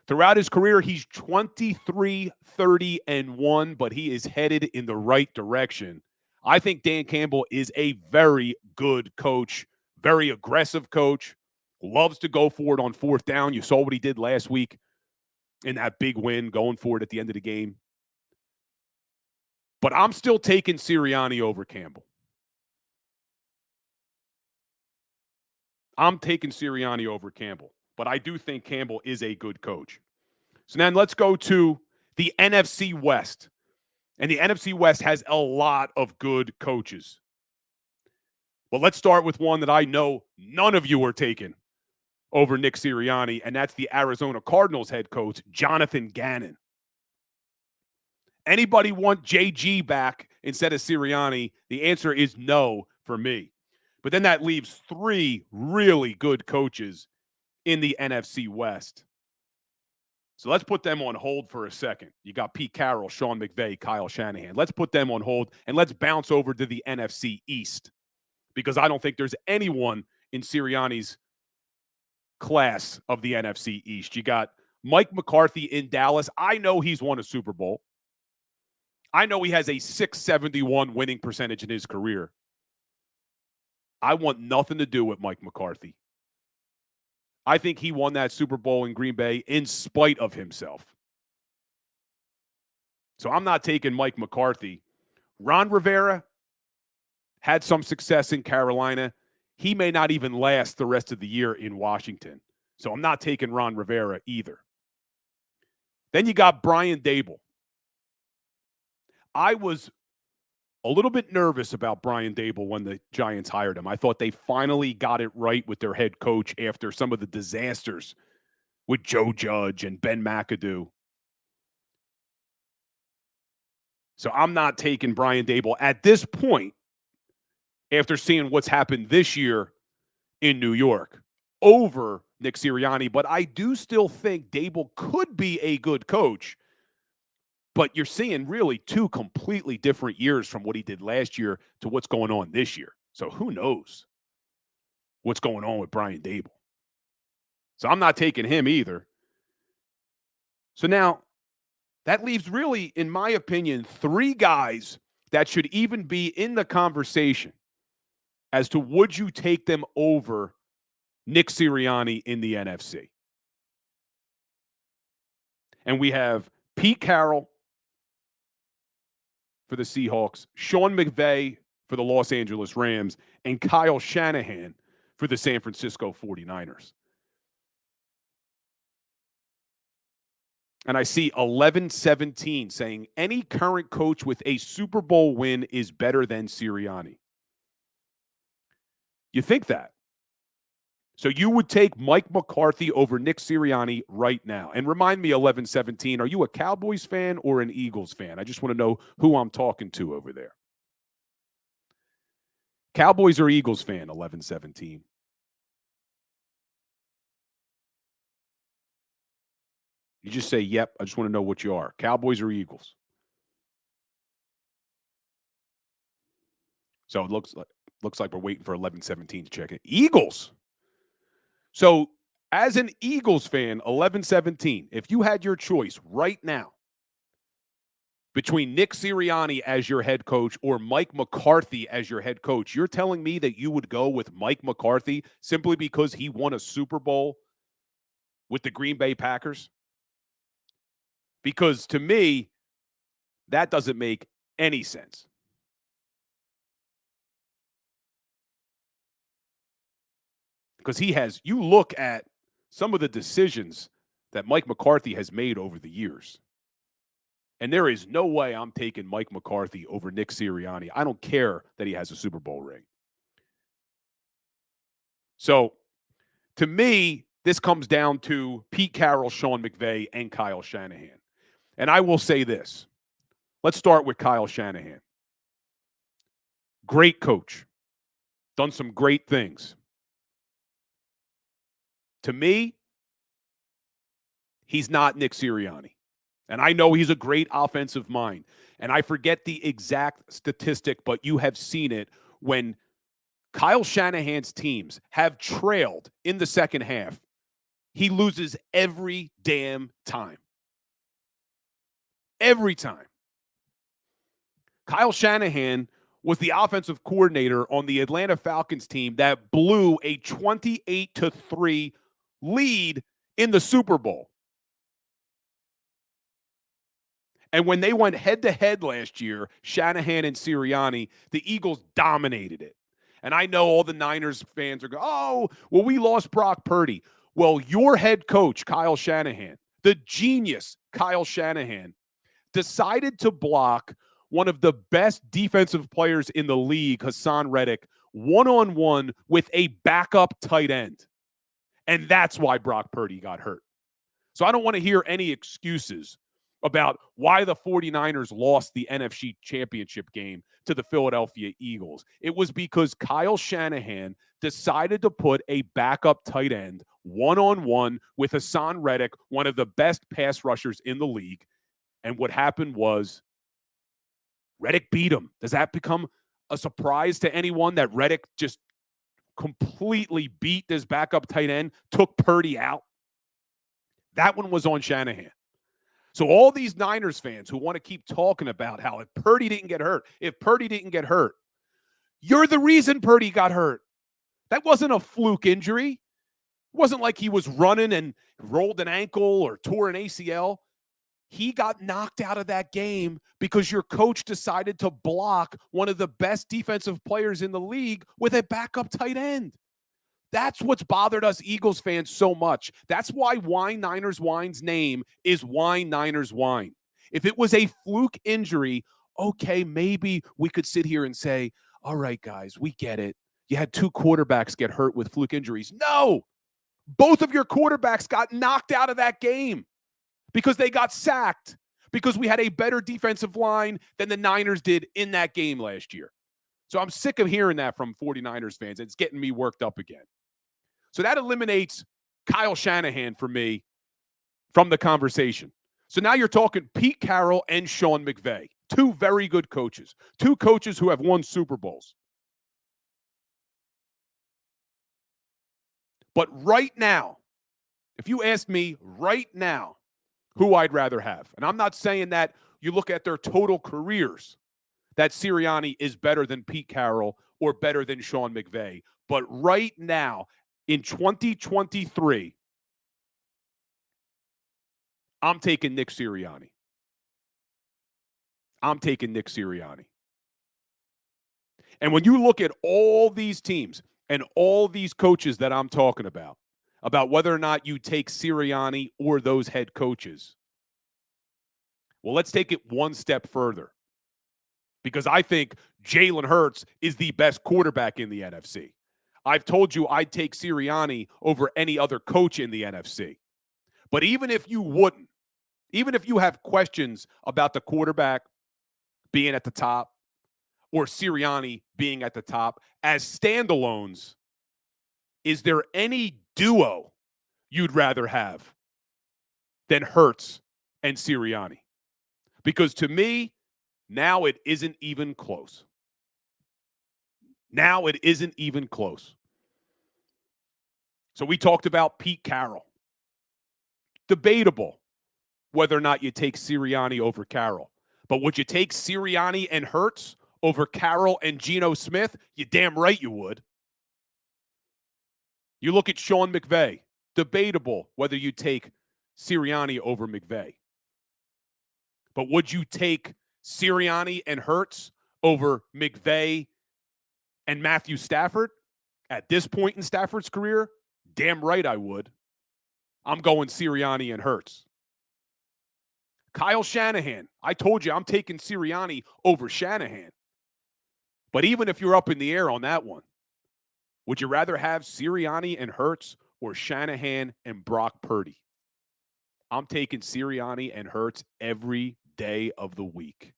Throughout his career, he's 23-30-1, but he is headed in the right direction. I think Dan Campbell is a very good coach, very aggressive coach, loves to go for it on fourth down. You saw what he did last week in that big win, going for it at the end of the game. But I'm still taking Sirianni over Campbell. I'm taking Sirianni over Campbell, but I do think Campbell is a good coach. So then let's go to the NFC West. And the NFC West has a lot of good coaches. But let's start with one that I know none of you are taking over Nick Sirianni, and that's the Arizona Cardinals head coach, Jonathan Gannon. Anybody want JG back instead of Sirianni? The answer is no for me. But then that leaves 3 really good coaches in the NFC West. So let's put them on hold for a second. You got Pete Carroll, Sean McVay, Kyle Shanahan. Let's put them on hold, and let's bounce over to the NFC East because I don't think there's anyone in Sirianni's class of the NFC East. You got Mike McCarthy in Dallas. I know he's won a Super Bowl. I know he has a .671 winning percentage in his career. I want nothing to do with Mike McCarthy. I think he won that Super Bowl in Green Bay in spite of himself. So I'm not taking Mike McCarthy. Ron Rivera had some success in Carolina. He may not even last the rest of the year in Washington. So I'm not taking Ron Rivera either. Then you got Brian Daboll. I was a little bit nervous about Brian Daboll when the Giants hired him. I thought they finally got it right with their head coach after some of the disasters with Joe Judge and Ben McAdoo. So I'm not taking Brian Daboll at this point after seeing what's happened this year in New York over Nick Sirianni. But I do still think Daboll could be a good coach. But you're seeing really 2 completely different years from what he did last year to what's going on this year. So who knows what's going on with Brian Daboll. So I'm not taking him either. So now that leaves really, in my opinion, 3 guys that should even be in the conversation as to would you take them over Nick Sirianni in the NFC. And we have Pete Carroll for the Seahawks, Sean McVay for the Los Angeles Rams, and Kyle Shanahan for the San Francisco 49ers. And I see 11-17 saying any current coach with a Super Bowl win is better than Sirianni. You think that? So you would take Mike McCarthy over Nick Sirianni right now. And remind me, 11-17, are you a Cowboys fan or an Eagles fan? I just want to know who I'm talking to over there. Cowboys or Eagles fan, 11-17. You just say, yep, I just want to know what you are. Cowboys or Eagles? So it looks like we're waiting for 11-17 to check it. Eagles. So as an Eagles fan, 11-17, if you had your choice right now between Nick Sirianni as your head coach or Mike McCarthy as your head coach, you're telling me that you would go with Mike McCarthy simply because he won a Super Bowl with the Green Bay Packers? Because to me, that doesn't make any sense. Because you look at some of the decisions that Mike McCarthy has made over the years. And there is no way I'm taking Mike McCarthy over Nick Sirianni. I don't care that he has a Super Bowl ring. So, to me, this comes down to Pete Carroll, Sean McVay, and Kyle Shanahan. And I will say this. Let's start with Kyle Shanahan. Great coach. Done some great things. To me, he's not Nick Sirianni. And I know he's a great offensive mind. And I forget the exact statistic, but you have seen it when Kyle Shanahan's teams have trailed in the second half. He loses every damn time. Every time. Kyle Shanahan was the offensive coordinator on the Atlanta Falcons team that blew a 28-3 lead in the Super Bowl. And when they went head-to-head last year, Shanahan and Sirianni, the Eagles dominated it. And I know all the Niners fans are going, oh, well, we lost Brock Purdy. Well, your head coach, Kyle Shanahan, the genius Kyle Shanahan, decided to block one of the best defensive players in the league, Hassan Reddick, one-on-one with a backup tight end. And that's why Brock Purdy got hurt. So I don't want to hear any excuses about why the 49ers lost the NFC Championship game to the Philadelphia Eagles. It was because Kyle Shanahan decided to put a backup tight end one-on-one with Hassan Reddick, one of the best pass rushers in the league. And what happened was Reddick beat him. Does that become a surprise to anyone that Reddick just completely beat this backup tight end, took Purdy out? That one was on Shanahan. So all these Niners fans who want to keep talking about how if Purdy didn't get hurt, you're the reason Purdy got hurt. That wasn't a fluke injury. It wasn't like he was running and rolled an ankle or tore an ACL. He got knocked out of that game because your coach decided to block one of the best defensive players in the league with a backup tight end. That's what's bothered us Eagles fans so much. That's why Wine Niners Wine's name is Wine Niners Wine. If it was a fluke injury, okay, maybe we could sit here and say, all right, guys, we get it. You had 2 quarterbacks get hurt with fluke injuries. No, both of your quarterbacks got knocked out of that game because they got sacked, because we had a better defensive line than the Niners did in that game last year. So I'm sick of hearing that from 49ers fans. It's getting me worked up again. So that eliminates Kyle Shanahan for me from the conversation. So now you're talking Pete Carroll and Sean McVay, 2 very good coaches, 2 coaches who have won Super Bowls. But right now, If you asked me right now who I'd rather have, and I'm not saying that you look at their total careers, that Sirianni is better than Pete Carroll or better than Sean McVay. But right now, in 2023, I'm taking Nick Sirianni. I'm taking Nick Sirianni. And when you look at all these teams and all these coaches that I'm talking about whether or not you take Sirianni or those head coaches, well, let's take it one step further. Because I think Jalen Hurts is the best quarterback in the NFC. I've told you I'd take Sirianni over any other coach in the NFC. But even if you wouldn't, even if you have questions about the quarterback being at the top or Sirianni being at the top, as standalones, is there any duo you'd rather have than Hurts and Sirianni? Because to me, now it isn't even close. Now it isn't even close. So we talked about Pete Carroll. Debatable whether or not you take Sirianni over Carroll. But would you take Sirianni and Hurts over Carroll and Geno Smith? You damn right you would. You look at Sean McVay. Debatable whether you take Sirianni over McVay. But would you take Sirianni and Hurts over McVay and Matthew Stafford at this point in Stafford's career? Damn right I would. I'm going Sirianni and Hurts. Kyle Shanahan. I told you I'm taking Sirianni over Shanahan. But even if you're up in the air on that one, would you rather have Sirianni and Hurts or Shanahan and Brock Purdy? I'm taking Sirianni and Hurts every day of the week.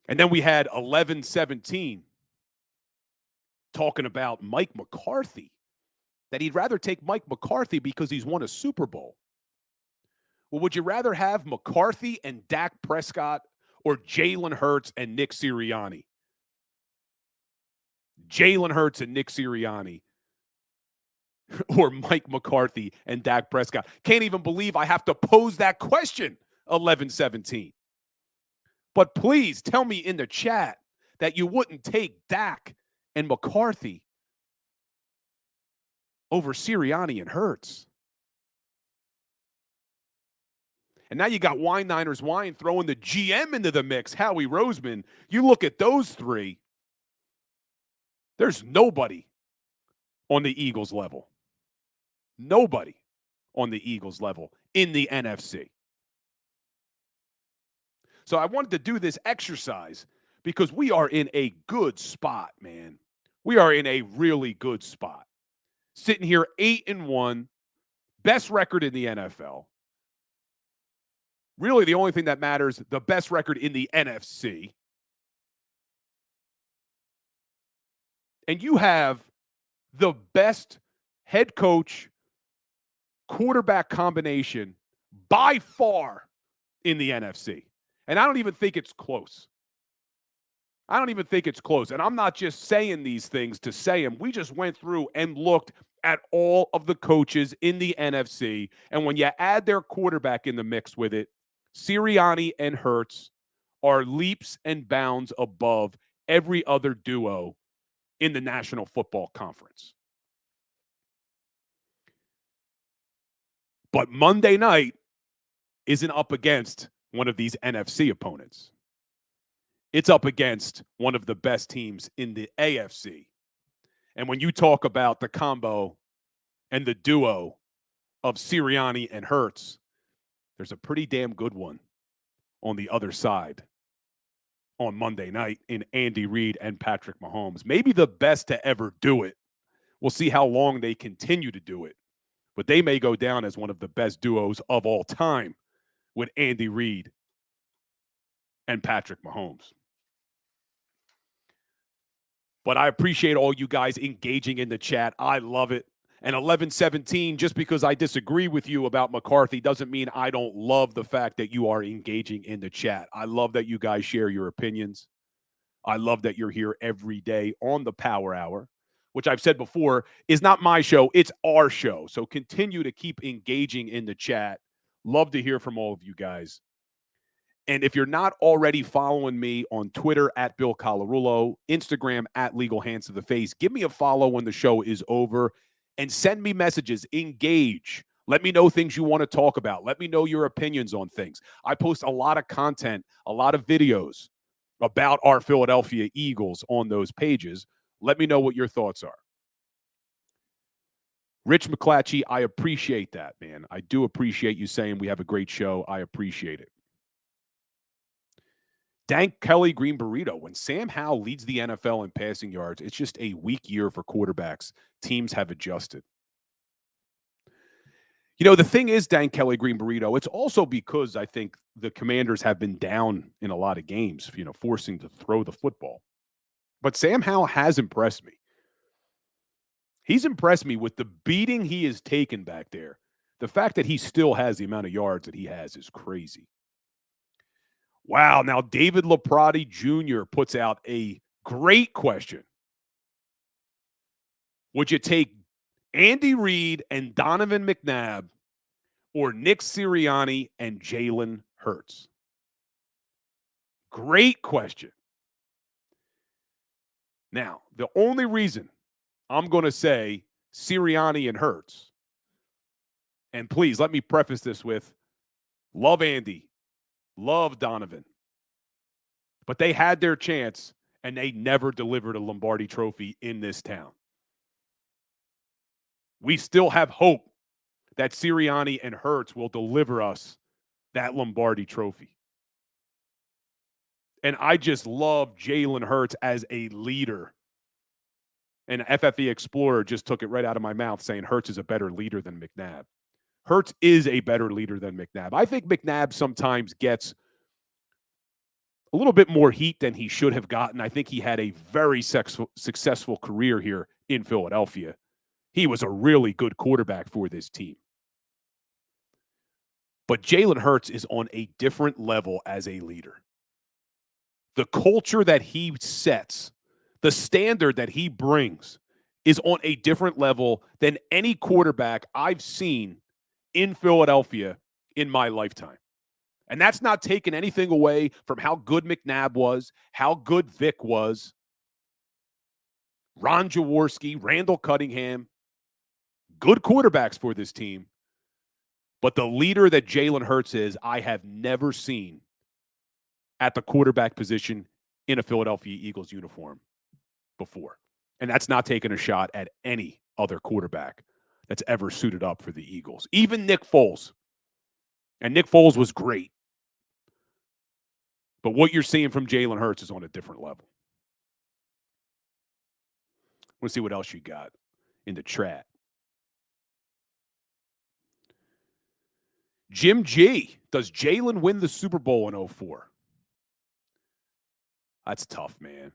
And then we had 11-17 talking about Mike McCarthy, that he'd rather take Mike McCarthy because he's won a Super Bowl. Well, would you rather have McCarthy and Dak Prescott or Jalen Hurts and Nick Sirianni? Jalen Hurts and Nick Sirianni or Mike McCarthy and Dak Prescott? Can't even believe I have to pose that question, 11-17. But please tell me in the chat that you wouldn't take Dak and McCarthy over Sirianni and Hurts. And now you got Wine Niners Wine throwing the GM into the mix, Howie Roseman. You look at those three, there's nobody on the Eagles level. Nobody on the Eagles level in the NFC. So I wanted to do this exercise because we are in a good spot, man. We are in a really good spot. Sitting here 8-1, best record in the NFL. Really, the only thing that matters, the best record in the NFC. And you have the best head coach, quarterback combination by far in the NFC. And I don't even think it's close. I don't even think it's close. And I'm not just saying these things to say them. We just went through and looked at all of the coaches in the NFC. And when you add their quarterback in the mix with it, Sirianni and Hurts are leaps and bounds above every other duo in the National Football Conference. But Monday night isn't up against one of these NFC opponents. It's up against one of the best teams in the AFC. And when you talk about the combo and the duo of Sirianni and Hurts, there's a pretty damn good one on the other side on Monday night in Andy Reid and Patrick Mahomes. Maybe the best to ever do it. We'll see how long they continue to do it. But they may go down as one of the best duos of all time with Andy Reid and Patrick Mahomes. But I appreciate all you guys engaging in the chat. I love it. And 11-17, just because I disagree with you about McCarthy doesn't mean I don't love the fact that you are engaging in the chat. I love that you guys share your opinions. I love that you're here every day on the Power Hour. which I've said before, is not my show. It's our show. So continue to keep engaging in the chat. Love to hear from all of you guys. And if you're not already following me on Twitter at Bill Colarulo, Instagram at Legal Hands to the Face, give me a follow when the show is over and send me messages. Engage. Let me know things you want to talk about. Let me know your opinions on things. I post a lot of content, a lot of videos about our Philadelphia Eagles on those pages. Let me know what your thoughts are. Rich McClatchy, I appreciate that, man. I do appreciate you saying we have a great show. I appreciate it. Dank Kelly Green Burrito. When Sam Howell leads the NFL in passing yards, it's just a weak year for quarterbacks. Teams have adjusted. You know, the thing is, Dank Kelly Green Burrito, it's also because I think the Commanders have been down in a lot of games, forcing to throw the football. But Sam Howell has impressed me. He's impressed me with the beating he has taken back there. The fact that he still has the amount of yards that he has is crazy. Wow, now David Laprati Jr. puts out a great question. Would you take Andy Reid and Donovan McNabb or Nick Sirianni and Jalen Hurts? Great question. Now, the only reason I'm going to say Sirianni and Hurts, and please let me preface this with love Andy, love Donovan, but they had their chance and they never delivered a Lombardi trophy in this town. We still have hope that Sirianni and Hurts will deliver us that Lombardi trophy. And I just love Jalen Hurts as a leader. And FFE Explorer just took it right out of my mouth saying Hurts is a better leader than McNabb. Hurts is a better leader than McNabb. I think McNabb sometimes gets a little bit more heat than he should have gotten. I think he had a very successful career here in Philadelphia. He was a really good quarterback for this team. But Jalen Hurts is on a different level as a leader. The culture that he sets, the standard that he brings is on a different level than any quarterback I've seen in Philadelphia in my lifetime. And that's not taking anything away from how good McNabb was, how good Vic was, Ron Jaworski, Randall Cunningham, good quarterbacks for this team. But the leader that Jalen Hurts is, I have never seen at the quarterback position in a Philadelphia Eagles uniform before. And that's not taking a shot at any other quarterback that's ever suited up for the Eagles. Even Nick Foles. And Nick Foles was great. But what you're seeing from Jalen Hurts is on a different level. Let's see what else you got in the chat. Jim G, does Jalen win the Super Bowl in 2004? That's tough, man.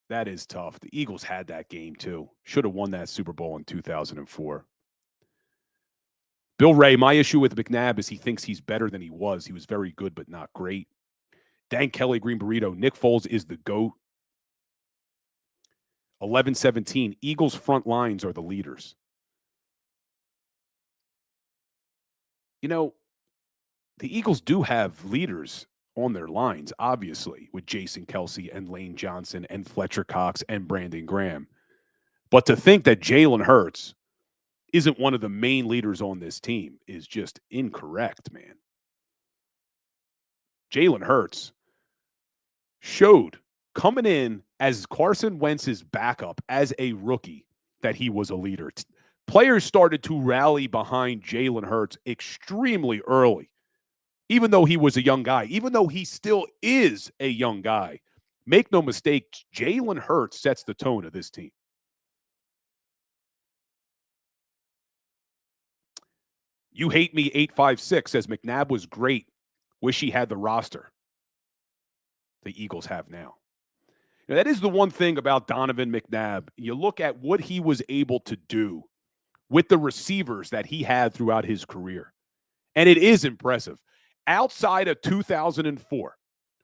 That is tough. The Eagles had that game, too. Should have won that Super Bowl in 2004. Bill Ray, my issue with McNabb is he thinks he's better than he was. He was very good, but not great. Dan Kelly, Green Burrito, Nick Foles is the GOAT. 11-17, Eagles front lines are the leaders. You know, the Eagles do have leaders on their lines, obviously, with Jason Kelsey and Lane Johnson and Fletcher Cox and Brandon Graham. But to think that Jalen Hurts isn't one of the main leaders on this team is just incorrect, man. Jalen Hurts showed coming in as Carson Wentz's backup as a rookie that he was a leader. Players started to rally behind Jalen Hurts extremely early, even though he was a young guy, even though he still is a young guy. Make no mistake, Jalen Hurts sets the tone of this team. You Hate Me 856 says McNabb was great. Wish he had the roster the Eagles have now. Now, that is the one thing about Donovan McNabb. You look at what he was able to do with the receivers that he had throughout his career, and it is impressive. Outside of 2004,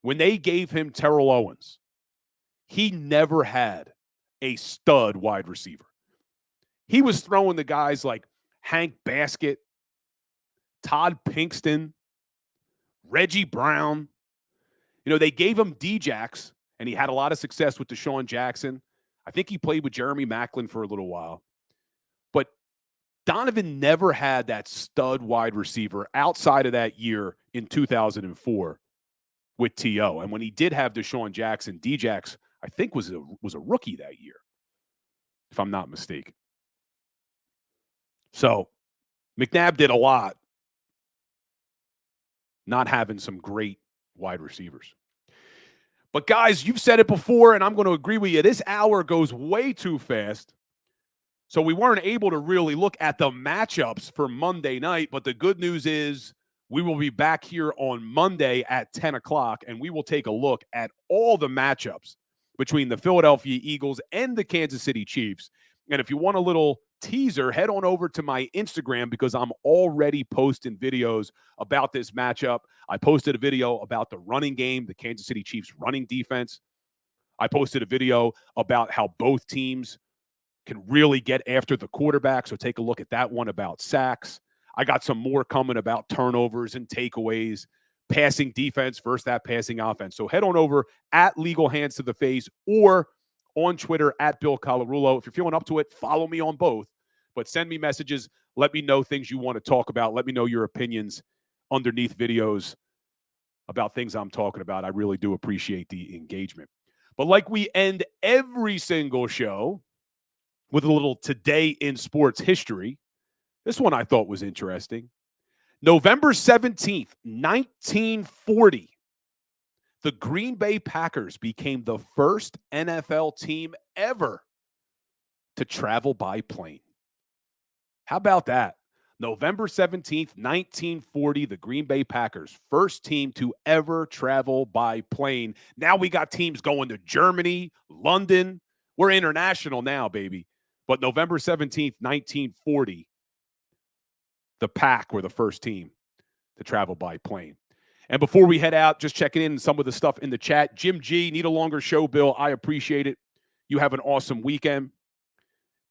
when they gave him Terrell Owens, he never had a stud wide receiver. He was throwing the guys like Hank Baskett, Todd Pinkston, Reggie Brown. You know, they gave him D-Jax, and he had a lot of success with Deshaun Jackson. I think he played with Jeremy Maclin for a little while. But Donovan never had that stud wide receiver outside of that year in 2004 with T.O. And when he did have Deshaun Jackson, D-Jax, I think, was a rookie that year, if I'm not mistaken. So McNabb did a lot not having some great wide receivers. But guys, you've said it before, and I'm going to agree with you. This hour goes way too fast. So we weren't able to really look at the matchups for Monday night. But the good news is we will be back here on Monday at 10 o'clock, and we will take a look at all the matchups between the Philadelphia Eagles and the Kansas City Chiefs. And if you want a little teaser, head on over to my Instagram because I'm already posting videos about this matchup. I posted a video about the running game, the Kansas City Chiefs running defense. I posted a video about how both teams can really get after the quarterback. So take a look at that one about sacks. I got some more coming about turnovers and takeaways, passing defense versus that passing offense. So head on over at Legal Hands to the Face or on Twitter at Bill Colarulo. If you're feeling up to it, follow me on both. But send me messages. Let me know things you want to talk about. Let me know your opinions underneath videos about things I'm talking about. I really do appreciate the engagement. But like we end every single show with a little Today in Sports History, this one I thought was interesting. November 17th, 1940, the Green Bay Packers became the first NFL team ever to travel by plane. How about that? November 17th, 1940, the Green Bay Packers, first team to ever travel by plane. Now we got teams going to Germany, London. We're international now, baby. But November 17th, 1940, the Pack were the first team to travel by plane. And before we head out, just checking in some of the stuff in the chat. Jim G, need a longer show, Bill. I appreciate it. You have an awesome weekend.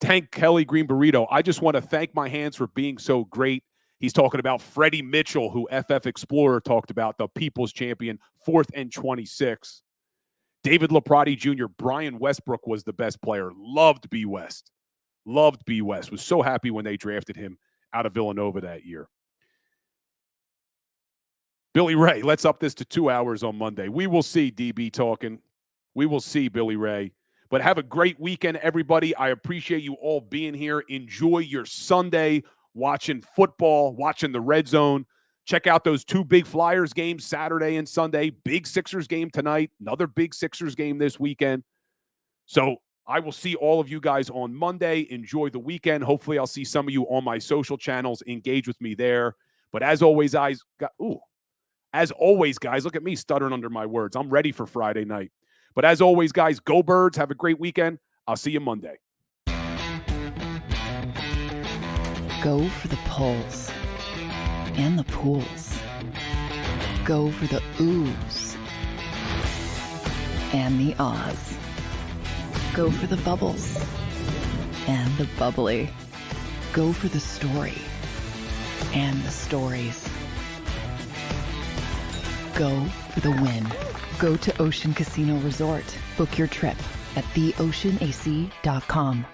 Tank Kelly Green Burrito, I just want to thank my hands for being so great. He's talking about Freddie Mitchell, who FF Explorer talked about, the people's champion, 4th and 26. David Laprati Jr., Brian Westbrook was the best player. Loved B. West. Loved B. West. Was so happy when they drafted him out of Villanova that year. Billy Ray, let's up this to 2 hours on Monday. We will see, DB talking. We will see, Billy Ray. But have a great weekend, everybody. I appreciate you all being here. Enjoy your Sunday watching football, watching the Red Zone. Check out those 2 big Flyers games Saturday and Sunday. Big Sixers game tonight. Another big Sixers game this weekend. So I will see all of you guys on Monday. Enjoy the weekend. Hopefully I'll see some of you on my social channels. Engage with me there. But as always, guys, look at me stuttering under my words. I'm ready for Friday night. But as always, guys, go Birds. Have a great weekend. I'll see you Monday. Go for the polls and the pools. Go for the oohs and the ahs. Go for the bubbles and the bubbly. Go for the story and the stories. Go for the win. Go to Ocean Casino Resort. Book your trip at theoceanac.com.